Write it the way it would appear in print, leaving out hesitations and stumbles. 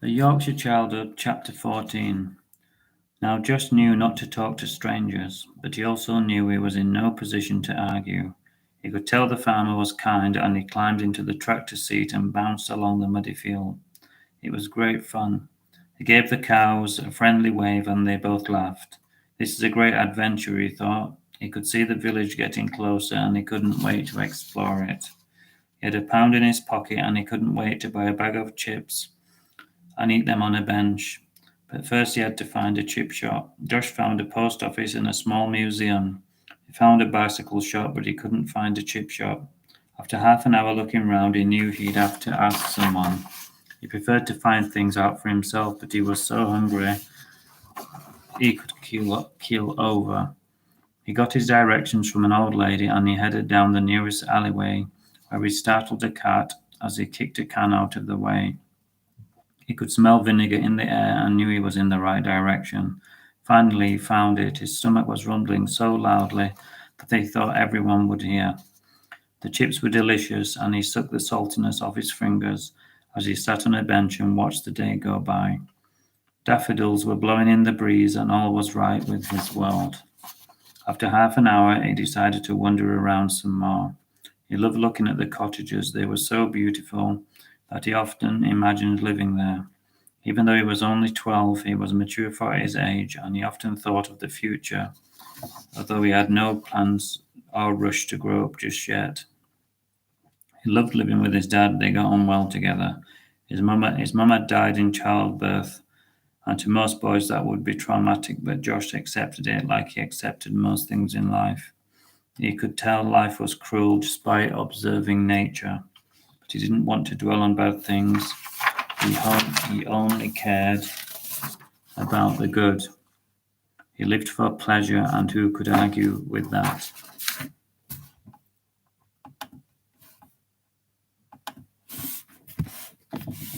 The Yorkshire Childhood, Chapter 14. Now Josh knew not to talk to strangers, but he also knew he was in no position to argue. He could tell the farmer was kind, and he climbed into the tractor seat and bounced along the muddy field. It was great fun. He gave the cows a friendly wave, and they both laughed. This is a great adventure, he thought. He could see the village getting closer, and he couldn't wait to explore it. He had £1 in his pocket, and he couldn't wait to buy a bag of chips and eat them on a bench. But first he had to find a chip shop. Josh found a post office and a small museum. He found a bicycle shop, but he couldn't find a chip shop. After half an hour looking round, he knew he'd have to ask someone. He preferred to find things out for himself, but he was so hungry he could keel over. He got his directions from an old lady, and he headed down the nearest alleyway, where he startled a cat as he kicked a can out of the way. He could smell vinegar in the air and knew he was in the right direction. Finally, he found it. His stomach was rumbling so loudly that he thought everyone would hear. The chips were delicious, and he sucked the saltiness off his fingers as he sat on a bench and watched the day go by. Daffodils were blowing in the breeze, and all was right with his world. After half an hour, he decided to wander around some more. He loved looking at the cottages. They were so beautiful that he often imagined living there. Even though he was only 12, he was mature for his age, and he often thought of the future, although he had no plans or rush to grow up just yet. He loved living with his dad. They got on well together. His mum had died in childbirth, and to most boys that would be traumatic, but Josh accepted it like he accepted most things in life. He could tell life was cruel despite observing nature, but he didn't want to dwell on bad things. He only cared about the good. He lived for pleasure, and who could argue with that?